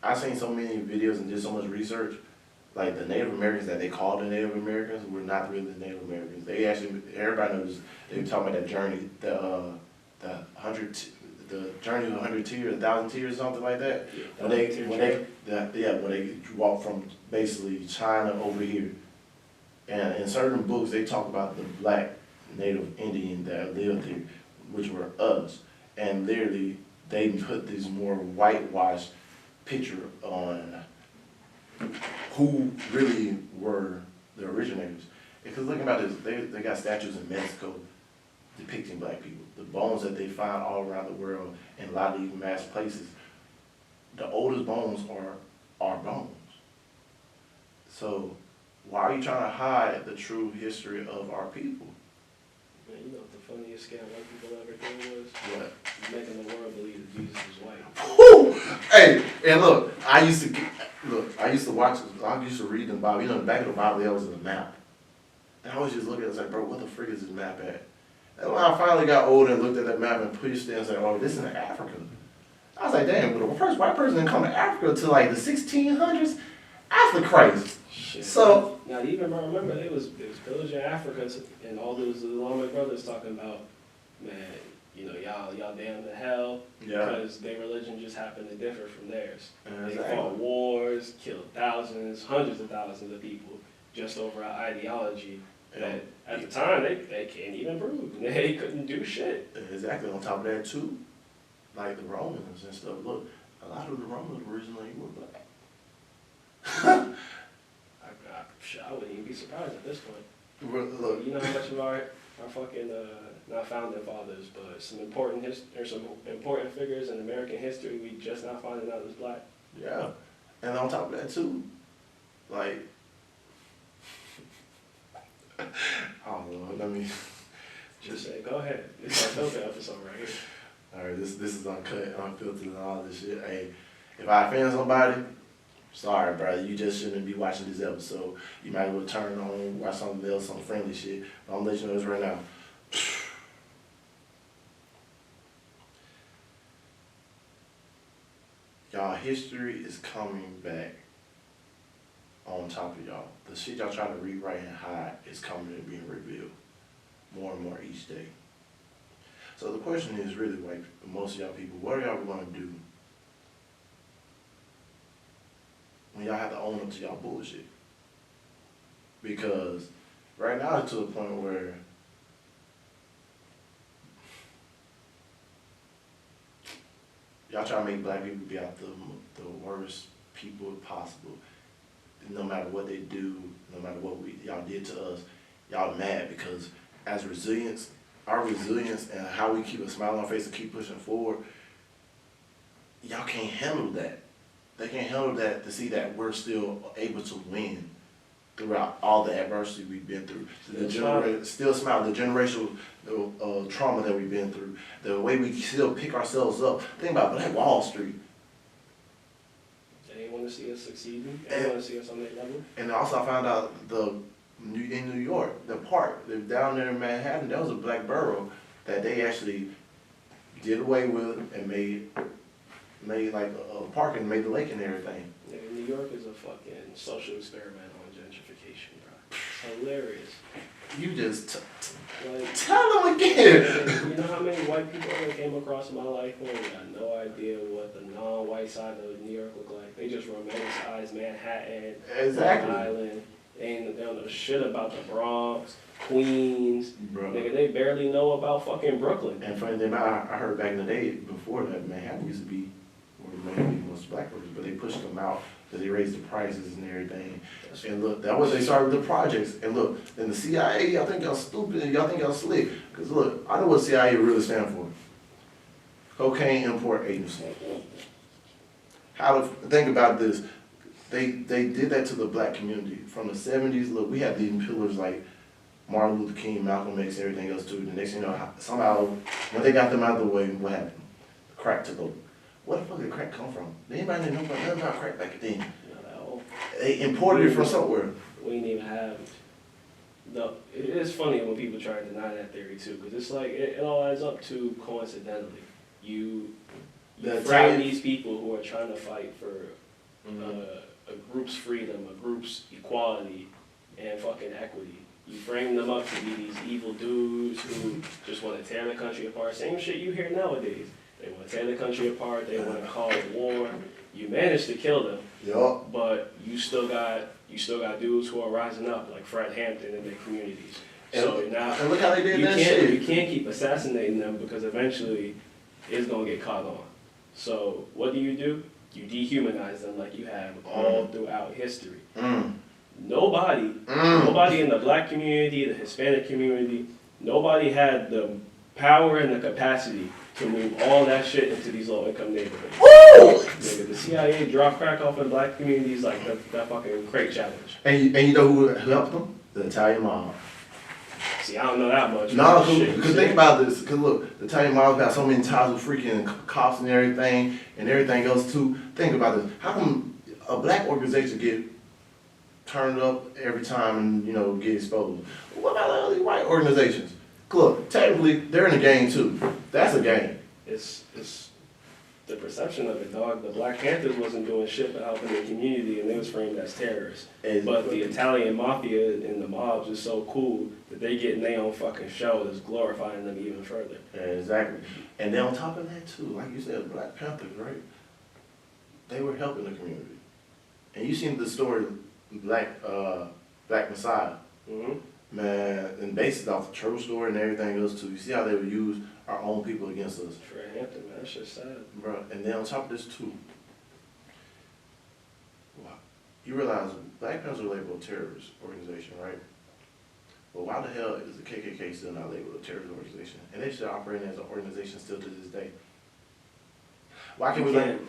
I seen so many videos and did so much research. Like the Native Americans that they called the Native Americans were not really the Native Americans. They actually, everybody knows they were talking about that journey, the journey of 100 tears, 1,000 tears, something like that. Yeah, When they walked from basically China over here, and in certain books they talk about the black Native Indian that lived here, which were us, and literally they put this more whitewashed picture on who really were the originators. Because looking about this, they got statues in Mexico depicting black people. The bones that they find all around the world in a lot of these mass places, the oldest bones are bones. So why are you trying to hide the true history of our people? Man, you know what the funniest scam white people ever did was? What? Making the world believe that Jesus was white. Hey, and look, I used to read the Bible. You know, in the back of the Bible, there was a map. And I always just look at it and say, bro, what the frick is this map at? And when I finally got older and looked at that map and pushed it and said, oh, this is in Africa. I was like, damn, but the first white person didn't come to Africa until like the 1600s after Christ. Shit. So, now, even remember, it was pillaging Africa, and all those Islamic brothers talking about, man, you know, y'all damn to hell, yeah. because their religion just happened to differ from theirs. Exactly. They fought wars, killed thousands, hundreds of thousands of people just over an ideology that at the time they can't even prove. They couldn't do shit. Exactly. On top of that too, like the Romans and stuff. Look, a lot of the Romans originally were black. I wouldn't even be surprised at this point. Look, You know how much of our fucking not founding fathers, but some important figures in American history we just now finding out was black. yeah, and on top of that too, like, I don't know. Let me Just say, go ahead. It's our filter episode right here. All right, this is uncut, unfiltered, and all this shit. Hey, if I offend somebody, sorry, brother. You just shouldn't be watching this episode. You might as well turn on, watch something else, some friendly shit. But I'm gonna let you know this right now. Y'all, history is coming back on top of y'all. The shit y'all trying to rewrite and hide is coming and being revealed more and more each day. So the question is really, like, most of y'all people, what are y'all gonna do when y'all have to own up to y'all bullshit? Because right now it's to the point where y'all try to make black people be out the worst people possible. No matter what they do, no matter what y'all did to us, y'all mad because as resilience, our resilience and how we keep a smile on our face and keep pushing forward, y'all can't handle that. They can't handle that to see that we're still able to win throughout all the adversity we've been through. Still smile, the generational trauma that we've been through, the way we still pick ourselves up. Think about Black Wall Street. They want to see us succeeding. They want to see us on that level. And also I found out in New York, the park down there in Manhattan, that was a black borough that they actually did away with and made like a park and made the lake and everything. Yeah, New York is a fucking social experiment on gentrification, bro. It's hilarious. You just Like, tell them again. you know how many white people I came across in my life who got no idea what the non-white side of New York looked like? They just romanticize Manhattan, Exactly. Long Island. They don't know shit about the Bronx, Queens. Bro. Nigga, they barely know about fucking Brooklyn. And funny thing, I heard back in the day before that Manhattan used to be where Manhattan was black folks, but they pushed them out because they raised the prices and everything. And look, that was they started the projects. And look, then the CIA, y'all think y'all stupid and y'all think y'all slick. Because look, I know what CIA really stand for. Cocaine Import Agency. Think about this. They did that to the black community. From the 70s, look, we had these pillars like Martin Luther King, Malcolm X, everything else too. The next thing you know, somehow, when they got them out of the way, what happened? The crack took over. Where the fuck did crack come from? Anybody know nothing about crack back then? They imported it from somewhere. We didn't even have. No, it is funny when people try to deny that theory too, because it's like it all adds up to coincidentally. You frame these people who are trying to fight for a group's freedom, a group's equality, and fucking equity. You frame them up to be these evil dudes who just want to tear the country apart. Same shit you hear nowadays. They want to tear the country apart. They want to cause war. You managed to kill them, but you still got dudes who are rising up like Fred Hampton in their communities. So now and look how they did that shit. shit. You can't keep assassinating them because eventually it's gonna get caught on. So what do? You dehumanize them like you have all throughout history. Nobody in the black community, the Hispanic community, nobody had the power and the capacity to move all that shit into these low-income neighborhoods. Nigga, the CIA dropped crack off in black communities like that fucking crate challenge. And you know who helped them? The Italian mob. See, I don't know that much. No, because think about this. Because look, the Italian mob got so many ties with freaking cops and everything else too. Think about this. How come a black organization get turned up every time and get exposed? What about all these white organizations? Look, technically they're in the game too. That's a game. It's the perception of it, dog. The Black Panthers wasn't doing shit but helping the community, and they was framed as terrorists. But the Italian mafia and the mobs is so cool that they get in their own fucking show that's glorifying them even further. Yeah, exactly. And then on top of that too, like you said, the Black Panthers, right? They were helping the community. And you seen the story, Black Messiah. Man, and based off the true story and everything else too. You see how they would use our own people against us. Fred Hampton, man, that shit's sad. Bro, and then on top of this too, you realize Black Panthers are labeled a terrorist organization, right? Well, why the hell is the KKK still not labeled a terrorist organization? And they should operate as an organization still to this day. Why can't we let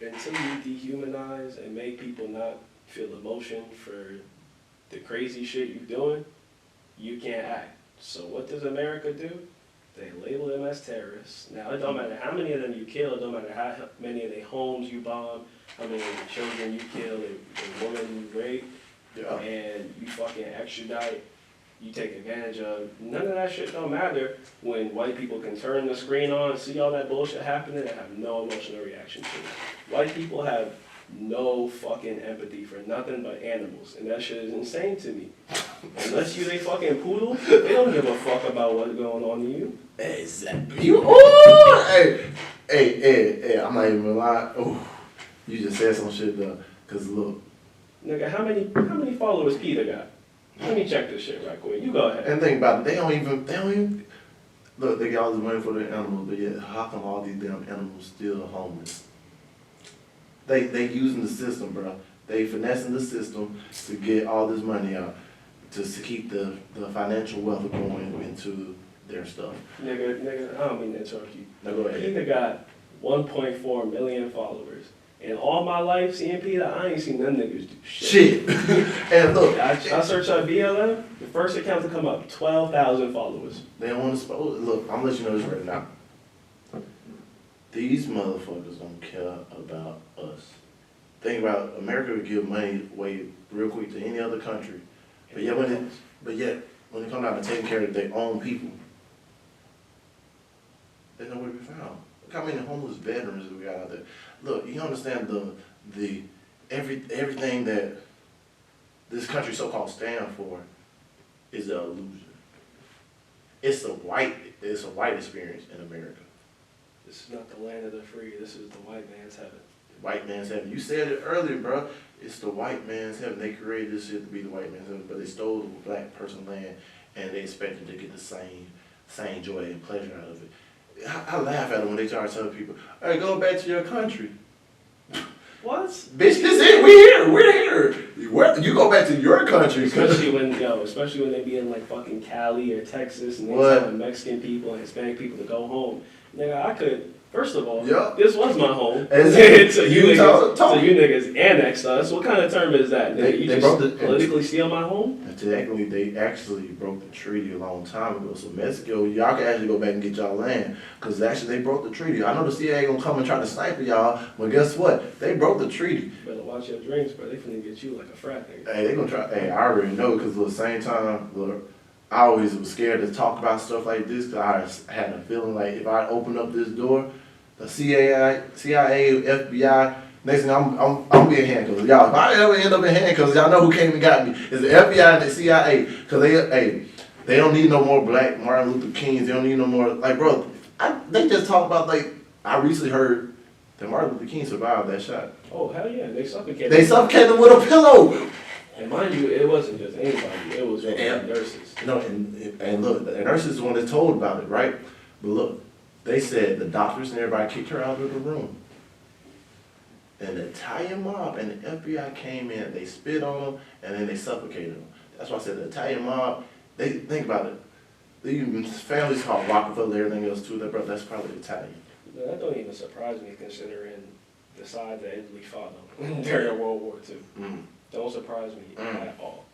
until you dehumanize and make people not feel emotion for the crazy shit you're doing, you can't act. So what does America do? They label them as terrorists. Now, it don't matter how many of them you kill, it don't matter how many of their homes you bomb, how many of the children you kill, the woman you rape, and you fucking extradite, you take advantage of. None of that shit don't matter when white people can turn the screen on, see all that bullshit happening, and have no emotional reaction to it. White people have no fucking empathy for nothing but animals, and that shit is insane to me. Unless you they fucking poodle, they don't give a fuck about what's going on to you. Exactly. Hey, I'm not even gonna lie. Oh, you just said some shit though. Cause look, nigga, how many followers Peter got? Let me check this shit right quick. You go ahead. And think about it. They don't even look. They got all this money for their animals, but yet how come all these damn animals still homeless? They using the system, bro. They finessing the system to get all this money out, to keep the financial wealth going into their stuff. Nigga, I don't mean to interrupt you. No, go ahead. Peter got 1.4 million followers. In all my life seeing Peter, I ain't seen them niggas do shit. And look, I searched up BLM, the first account to come up, 12,000 followers. They don't want to look, I'm gonna let you know this right now. These motherfuckers don't care about us. Think about America would give money away real quick to any other country. But yet when it comes down to taking care of their own people, they're nowhere to be found. Look how many homeless veterans we got out there. Look, you understand the everything that this country so-called stand for is an illusion. It's a white experience in America. This is not the land of the free. This is the white man's heaven. White man's heaven. You said it earlier, bro. It's the white man's heaven. They created this shit to be the white man's heaven, but they stole the black person's land and they expected to get the same joy and pleasure out of it. I laugh at them when they try to tell people, "Hey, go back to your country." What? Bitch, this it. We're here. You go back to your country. Especially when they be in like fucking Cali or Texas and they telling Mexican people and Hispanic people to go home. Nigga, I could. First of all, this was my home. So you niggas annexed us. What kind of term is that? You just politically steal my home? Technically, they actually broke the treaty a long time ago. So Mexico, y'all can actually go back and get y'all land. Because actually they broke the treaty. I know the CIA gonna come and try to sniper y'all, but guess what? They broke the treaty. Better watch your dreams, bro. They finna get you like a frat nigga. Hey, they gonna try. Hey, I already know because at the same time, look, I always was scared to talk about stuff like this because I had a feeling like if I open up this door, the CIA, FBI, Next thing I'm being handcuffed. Y'all, if I ever end up in handcuffs, y'all know who came and got me. It's the FBI and the CIA. Cause they don't need no more black Martin Luther Kings. They don't need no more, like, bro, they just talk about, like, I recently heard that Martin Luther King survived that shot. Oh, hell yeah, they suffocated. They suffocated him with a pillow. And mind you, it wasn't just anybody, it was nurses. You know, and look, the nurses is the one that told about it, right? But look, they said the doctors and everybody kicked her out of the room. And the Italian mob and the FBI came in, they spit on them, and then they suffocated them. That's why I said the Italian mob, they think about it. Even families called Rockefeller, everything else too, that's probably Italian. That don't even surprise me considering the side that Italy fought on during World War II. Don't surprise me at all.